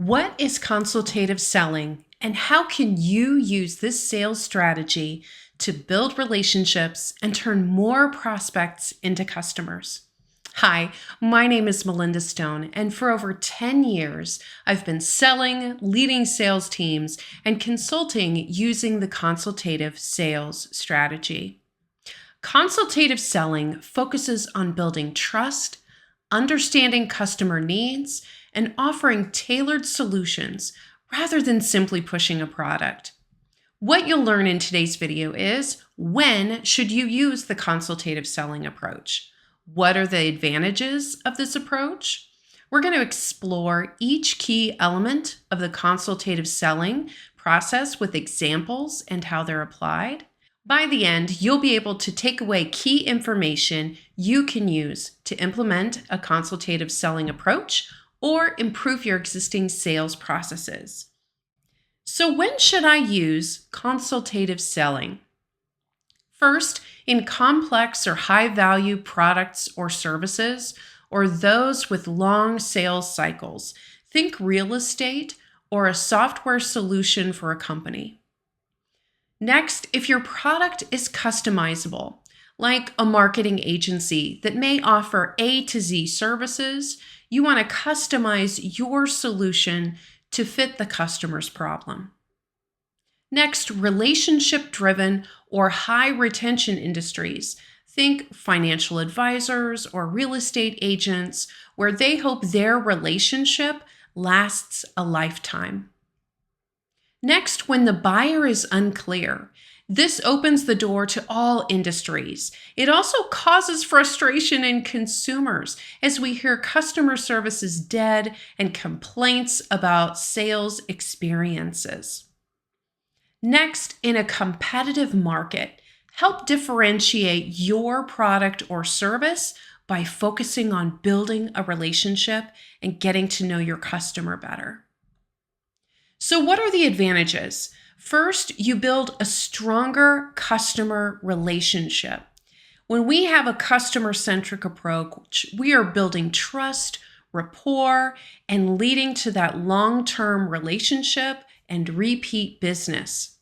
What is consultative selling, and how can you use this sales strategy to build relationships and turn more prospects into customers? Hi, my name is Melinda Stone, and for over 10 years, I've been selling, leading sales teams, and consulting using the consultative sales strategy. Consultative selling focuses on building trust, understanding customer needs, and offering tailored solutions rather than simply pushing a product. What you'll learn in today's video is when should you use the consultative selling approach? What are the advantages of this approach? We're going to explore each key element of the consultative selling process with examples and how they're applied. By the end, you'll be able to take away key information you can use to implement a consultative selling approach or improve your existing sales processes. So when should I use consultative selling? First, in complex or high-value products or services, or those with long sales cycles, think real estate or a software solution for a company. Next, if your product is customizable, like a marketing agency that may offer A to Z services, you want to customize your solution to fit the customer's problem. Next, relationship-driven or high-retention industries. Think financial advisors or real estate agents where they hope their relationship lasts a lifetime. Next, when the buyer is unclear, this opens the door to all industries. It also causes frustration in consumers as we hear customer service is dead and complaints about sales experiences. Next, in a competitive market, help differentiate your product or service by focusing on building a relationship and getting to know your customer better. So what are the advantages? First, you build a stronger customer relationship. When we have a customer-centric approach, we are building trust, rapport, and leading to that long-term relationship and repeat business.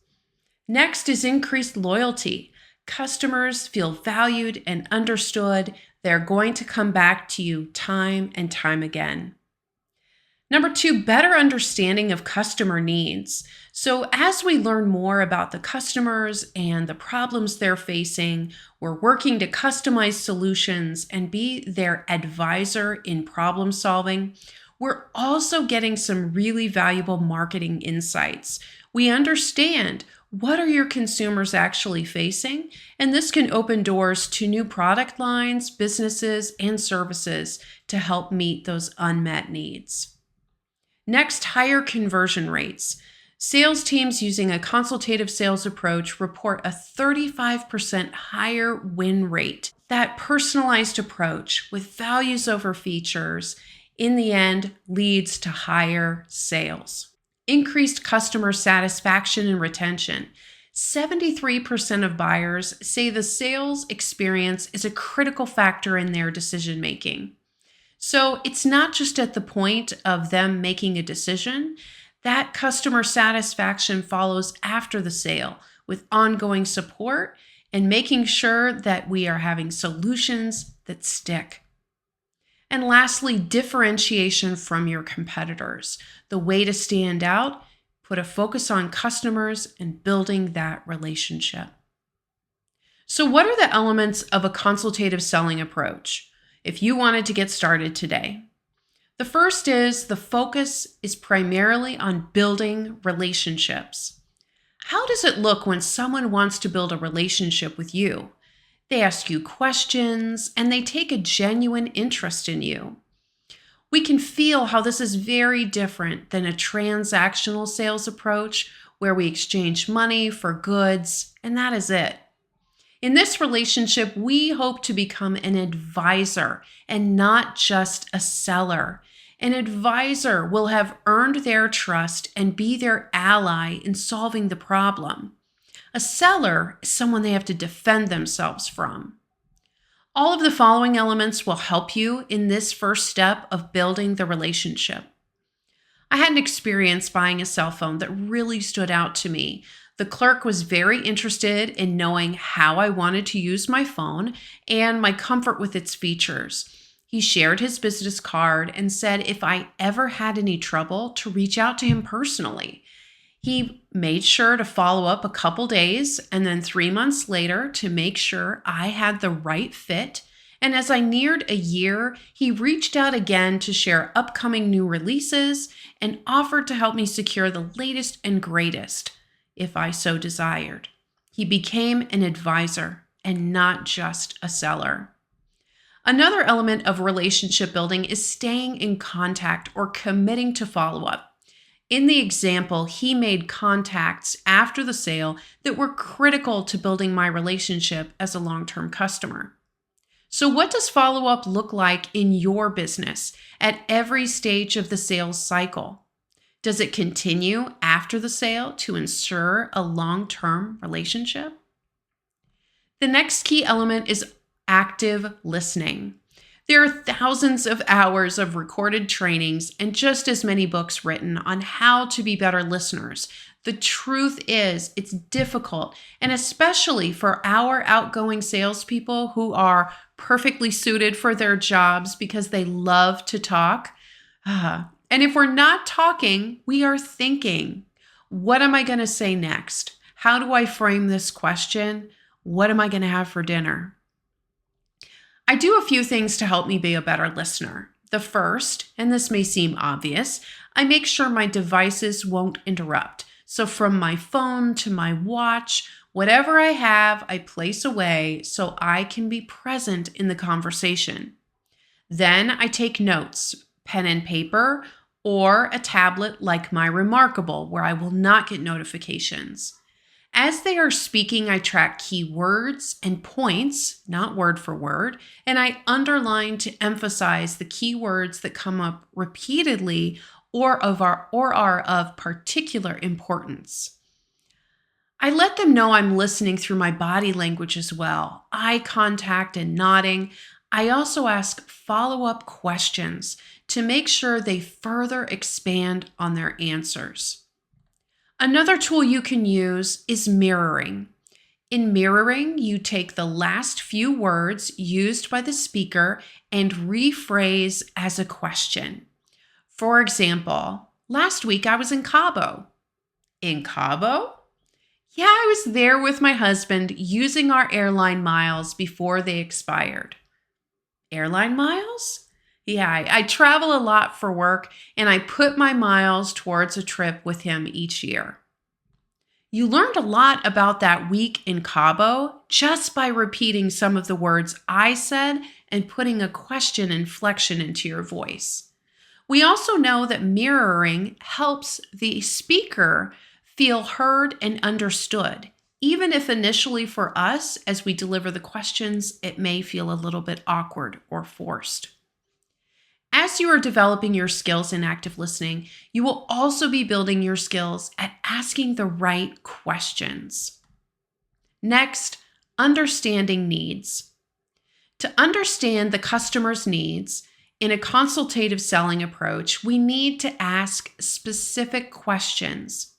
Next is increased loyalty. Customers feel valued and understood. They're going to come back to you time and time again. Number two, better understanding of customer needs. So as we learn more about the customers and the problems they're facing, we're working to customize solutions and be their advisor in problem solving. We're also getting some really valuable marketing insights. We understand what are your consumers actually facing, and this can open doors to new product lines, businesses, and services to help meet those unmet needs. Next, higher conversion rates. Sales teams using a consultative sales approach report a 35% higher win rate. That personalized approach with values over features, in the end, leads to higher sales. Increased customer satisfaction and retention. 73% of buyers say the sales experience is a critical factor in their decision making. So it's not just at the point of them making a decision. That customer satisfaction follows after the sale with ongoing support and making sure that we are having solutions that stick. And lastly, differentiation from your competitors. The way to stand out, put a focus on customers and building that relationship. So what are the elements of a consultative selling approach if you wanted to get started today? The first is the focus is primarily on building relationships. How does it look when someone wants to build a relationship with you? They ask you questions and they take a genuine interest in you. We can feel how this is very different than a transactional sales approach where we exchange money for goods, and that is it. In this relationship, we hope to become an advisor and not just a seller. An advisor will have earned their trust and be their ally in solving the problem. A seller is someone they have to defend themselves from. All of the following elements will help you in this first step of building the relationship. I had an experience buying a cell phone that really stood out to me. The clerk was very interested in knowing how I wanted to use my phone and my comfort with its features. He shared his business card and said if I ever had any trouble to reach out to him personally. He made sure to follow up a couple days and then 3 months later to make sure I had the right fit. And as I neared a year, he reached out again to share upcoming new releases and offered to help me secure the latest and greatest, if I so desired. He became an advisor and not just a seller. Another element of relationship building is staying in contact or committing to follow up. In the example, he made contacts after the sale that were critical to building my relationship as a long-term customer. So what does follow-up look like in your business at every stage of the sales cycle? Does it continue after the sale to ensure a long-term relationship? The next key element is active listening. There are thousands of hours of recorded trainings and just as many books written on how to be better listeners. The truth is, it's difficult, and especially for our outgoing salespeople who are perfectly suited for their jobs because they love to talk. And if we're not talking, we are thinking. What am I going to say next? How do I frame this question? What am I going to have for dinner? I do a few things to help me be a better listener. The first, and this may seem obvious, I make sure my devices won't interrupt. So from my phone to my watch, whatever I have, I place away so I can be present in the conversation. Then I take notes, pen and paper, or a tablet like my Remarkable, where I will not get notifications. As they are speaking, I track key words and points, not word for word, and I underline to emphasize the key words that come up repeatedly or are of particular importance. I let them know I'm listening through my body language as well, eye contact and nodding. I also ask follow-up questions to make sure they further expand on their answers. Another tool you can use is mirroring. In mirroring, you take the last few words used by the speaker and rephrase as a question. For example, last week I was in Cabo. In Cabo? Yeah, I was there with my husband using our airline miles before they expired. Airline miles? Yeah, I travel a lot for work, and I put my miles towards a trip with him each year. You learned a lot about that week in Cabo just by repeating some of the words I said and putting a question inflection into your voice. We also know that mirroring helps the speaker feel heard and understood, even if initially for us, as we deliver the questions, it may feel a little bit awkward or forced. As you are developing your skills in active listening, you will also be building your skills at asking the right questions. Next, understanding needs. To understand the customer's needs in a consultative selling approach, we need to ask specific questions.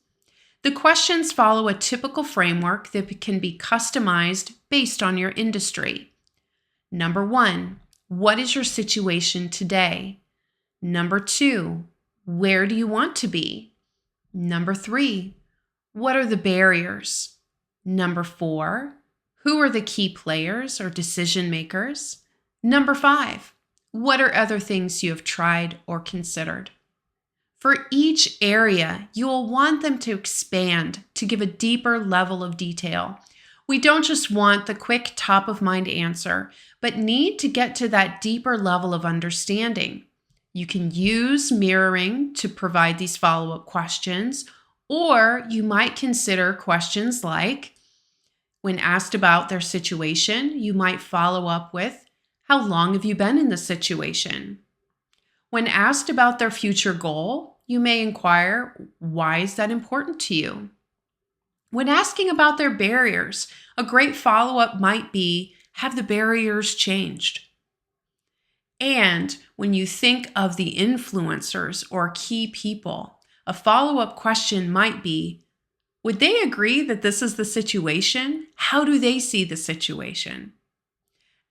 The questions follow a typical framework that can be customized based on your industry. Number 1. What is your situation today? Number 2, where do you want to be? Number 3, what are the barriers? Number 4, who are the key players or decision makers? Number 5, what are other things you have tried or considered? For each area, you will want them to expand to give a deeper level of detail. We don't just want the quick top-of-mind answer, but need to get to that deeper level of understanding. You can use mirroring to provide these follow-up questions, or you might consider questions like, when asked about their situation, you might follow up with, how long have you been in this situation? When asked about their future goal, you may inquire, why is that important to you? When asking about their barriers, a great follow-up might be, have the barriers changed? And when you think of the influencers or key people, a follow-up question might be, would they agree that this is the situation? How do they see the situation?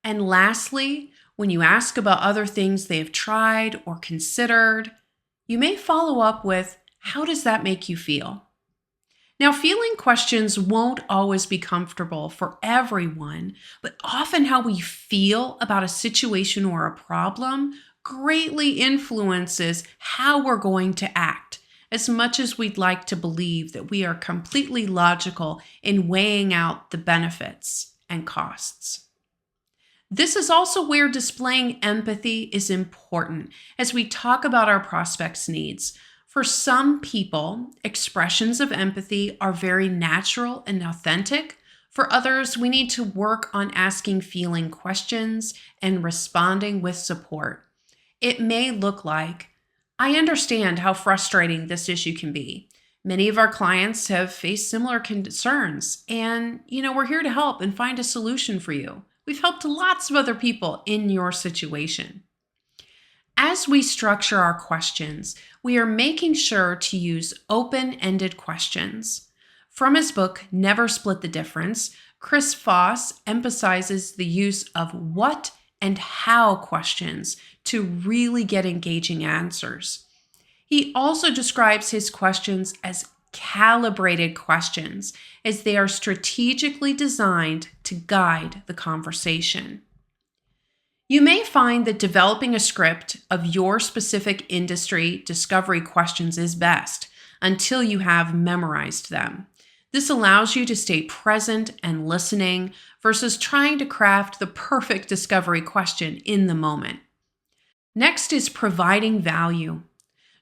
And lastly, when you ask about other things they have tried or considered, you may follow up with, how does that make you feel? Now, feeling questions won't always be comfortable for everyone, but often how we feel about a situation or a problem greatly influences how we're going to act, as much as we'd like to believe that we are completely logical in weighing out the benefits and costs. This is also where displaying empathy is important as we talk about our prospects' needs. For some people, expressions of empathy are very natural and authentic. For others, we need to work on asking feeling questions and responding with support. It may look like, I understand how frustrating this issue can be. Many of our clients have faced similar concerns, and we're here to help and find a solution for you. We've helped lots of other people in your situation. As we structure our questions, we are making sure to use open-ended questions. From his book, Never Split the Difference, Chris Voss emphasizes the use of what and how questions to really get engaging answers. He also describes his questions as calibrated questions, as they are strategically designed to guide the conversation. You may find that developing a script of your specific industry discovery questions is best until you have memorized them. This allows you to stay present and listening versus trying to craft the perfect discovery question in the moment. Next is providing value.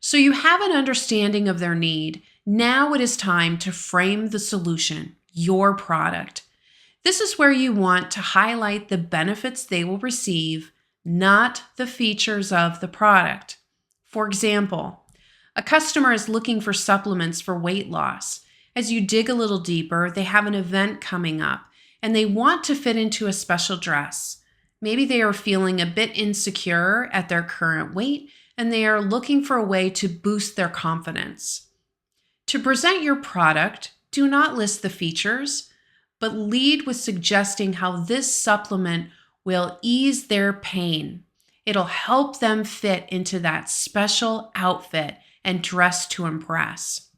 So you have an understanding of their need. Now it is time to frame the solution, your product. This is where you want to highlight the benefits they will receive, not the features of the product. For example, a customer is looking for supplements for weight loss. As you dig a little deeper, they have an event coming up and they want to fit into a special dress. Maybe they are feeling a bit insecure at their current weight and they are looking for a way to boost their confidence. To present your product, do not list the features, but lead with suggesting how this supplement will ease their pain. It'll help them fit into that special outfit and dress to impress.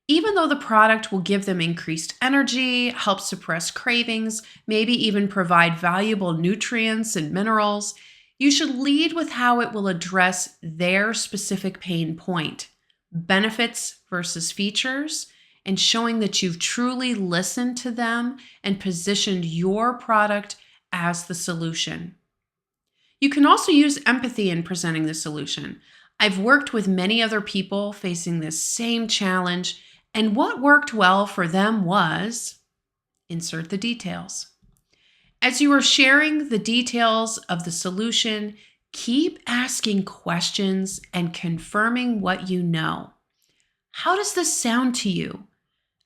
Even though the product will give them increased energy, help suppress cravings, maybe even provide valuable nutrients and minerals, you should lead with how it will address their specific pain point, benefits versus features, and showing that you've truly listened to them and positioned your product as the solution. You can also use empathy in presenting the solution. I've worked with many other people facing this same challenge, and what worked well for them was, insert the details. As you are sharing the details of the solution, keep asking questions and confirming what you know. How does this sound to you?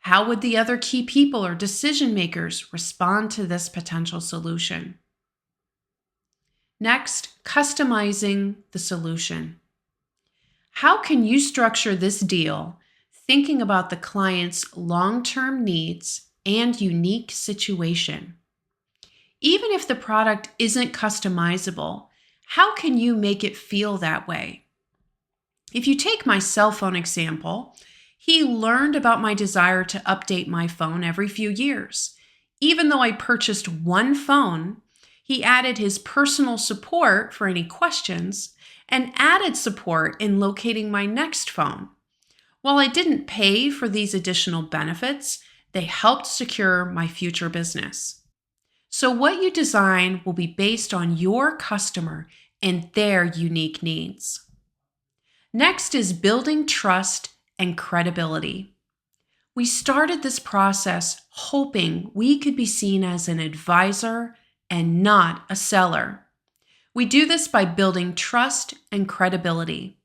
How would the other key people or decision makers respond to this potential solution? Next, customizing the solution. How can you structure this deal thinking about the client's long-term needs and unique situation? Even if the product isn't customizable, how can you make it feel that way? If you take my cell phone example, he learned about my desire to update my phone every few years. Even though I purchased one phone, he added his personal support for any questions and added support in locating my next phone. While I didn't pay for these additional benefits, they helped secure my future business. So what you design will be based on your customer and their unique needs. Next is building trust and credibility. We started this process hoping we could be seen as an advisor and not a seller. We do this by building trust and credibility.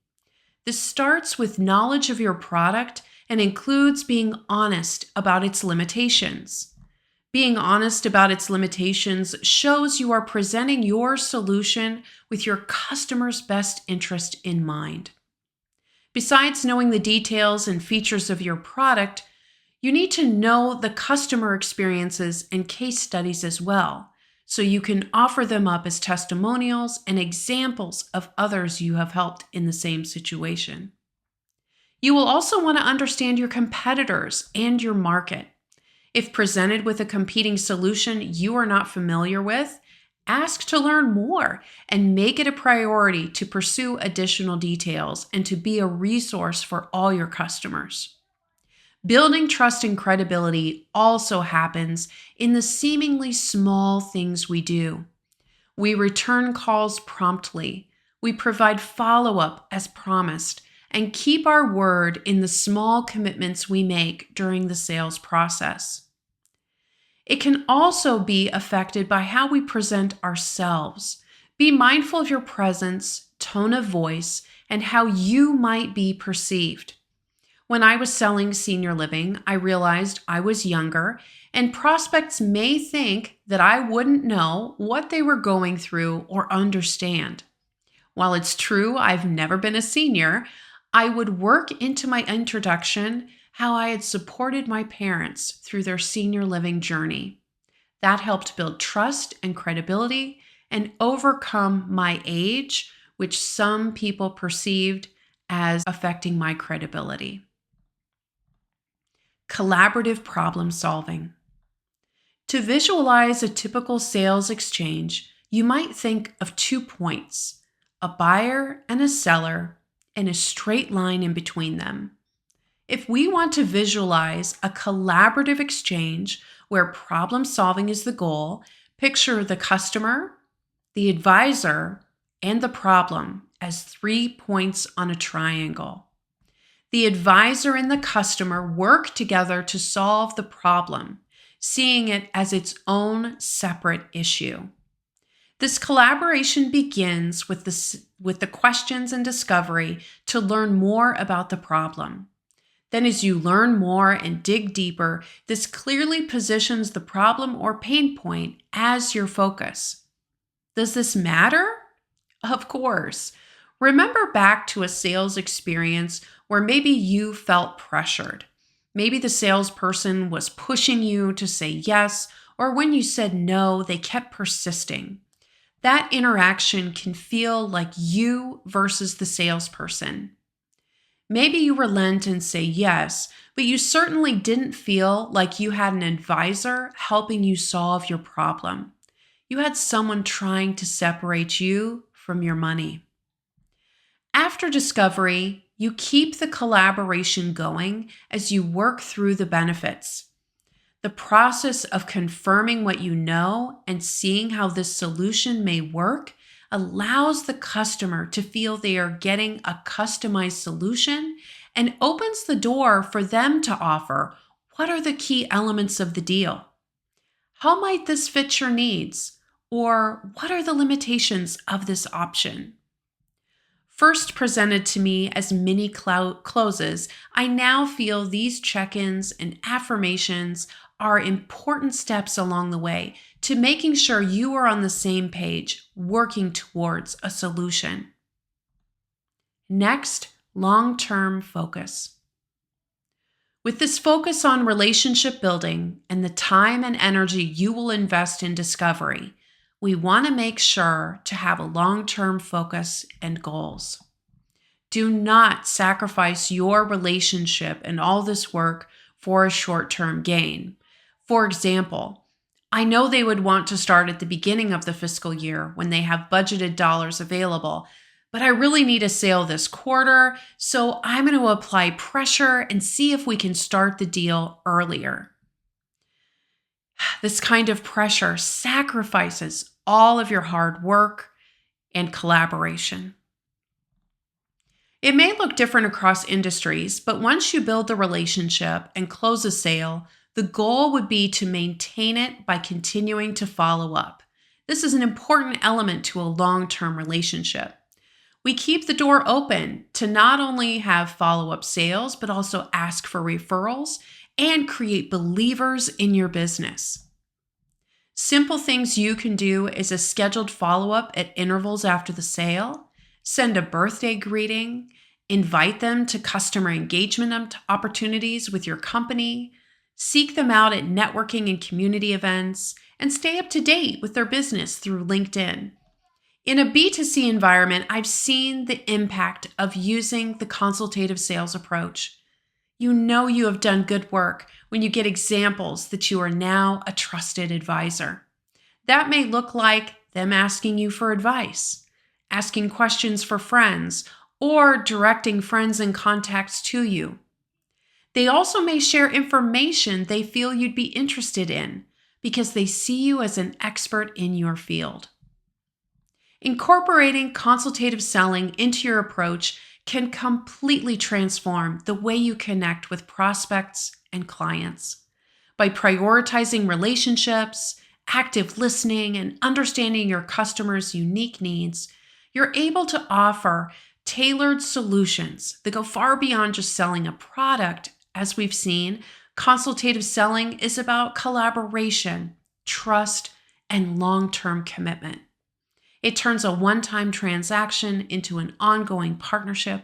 This starts with knowledge of your product and includes being honest about its limitations. Being honest about its limitations shows you are presenting your solution with your customer's best interest in mind. Besides knowing the details and features of your product, you need to know the customer experiences and case studies as well, so you can offer them up as testimonials and examples of others you have helped in the same situation. You will also want to understand your competitors and your market. If presented with a competing solution you are not familiar with, ask to learn more and make it a priority to pursue additional details and to be a resource for all your customers. Building trust and credibility also happens in the seemingly small things we do. We return calls promptly. We provide follow-up as promised and keep our word in the small commitments we make during the sales process. It can also be affected by how we present ourselves. Be mindful of your presence, tone of voice, and how you might be perceived. When I was selling senior living, I realized I was younger, and prospects may think that I wouldn't know what they were going through or understand. While it's true I've never been a senior, I would work into my introduction how I had supported my parents through their senior living journey. That helped build trust and credibility and overcome my age, which some people perceived as affecting my credibility. Collaborative problem solving. To visualize a typical sales exchange, you might think of 2 points, a buyer and a seller, and a straight line in between them. If we want to visualize a collaborative exchange where problem solving is the goal, picture the customer, the advisor, and the problem as 3 points on a triangle. The advisor and the customer work together to solve the problem, seeing it as its own separate issue. This collaboration begins with the questions and discovery to learn more about the problem. Then as you learn more and dig deeper, this clearly positions the problem or pain point as your focus. Does this matter? Of course. Remember back to a sales experience where maybe you felt pressured. Maybe the salesperson was pushing you to say yes, or when you said no, they kept persisting. That interaction can feel like you versus the salesperson. Maybe you relent and say yes, but you certainly didn't feel like you had an advisor helping you solve your problem. You had someone trying to separate you from your money. After discovery, you keep the collaboration going as you work through the benefits. The process of confirming what you know and seeing how this solution may work allows the customer to feel they are getting a customized solution and opens the door for them to offer what are the key elements of the deal. How might this fit your needs? Or what are the limitations of this option? First presented to me as mini closes, I now feel these check-ins and affirmations are important steps along the way to making sure you are on the same page, working towards a solution. Next, long-term focus. With this focus on relationship building and the time and energy you will invest in discovery, we want to make sure to have a long-term focus and goals. Do not sacrifice your relationship and all this work for a short-term gain. For example, I know they would want to start at the beginning of the fiscal year when they have budgeted dollars available, but I really need a sale this quarter, so I'm going to apply pressure and see if we can start the deal earlier. This kind of pressure sacrifices all of your hard work and collaboration. It may look different across industries, but once you build the relationship and close a sale, the goal would be to maintain it by continuing to follow up. This is an important element to a long-term relationship. We keep the door open to not only have follow-up sales, but also ask for referrals and create believers in your business. Simple things you can do is a scheduled follow-up at intervals after the sale, send a birthday greeting, invite them to customer engagement opportunities with your company, seek them out at networking and community events, and stay up to date with their business through LinkedIn. In a B2C environment, I've seen the impact of using the consultative sales approach. You know you have done good work when you get examples that you are now a trusted advisor. That may look like them asking you for advice, asking questions for friends, or directing friends and contacts to you. They also may share information they feel you'd be interested in because they see you as an expert in your field. Incorporating consultative selling into your approach can completely transform the way you connect with prospects and clients. By prioritizing relationships, active listening, and understanding your customers' unique needs, you're able to offer tailored solutions that go far beyond just selling a product. As we've seen, consultative selling is about collaboration, trust, and long-term commitment. It turns a one-time transaction into an ongoing partnership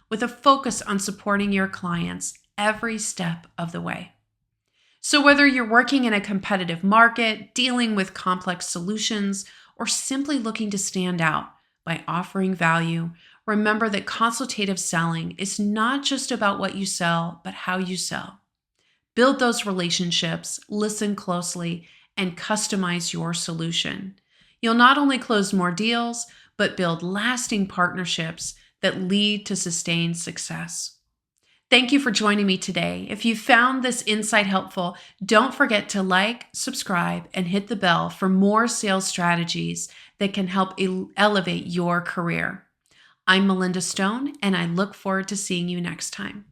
with a focus on supporting your clients every step of the way. So whether you're working in a competitive market, dealing with complex solutions, or simply looking to stand out by offering value, remember that consultative selling is not just about what you sell, but how you sell. Build those relationships, listen closely, and customize your solution. You'll not only close more deals, but build lasting partnerships that lead to sustained success. Thank you for joining me today. If you found this insight helpful, don't forget to like, subscribe, and hit the bell for more sales strategies that can help elevate your career. I'm Melinda Stone, and I look forward to seeing you next time.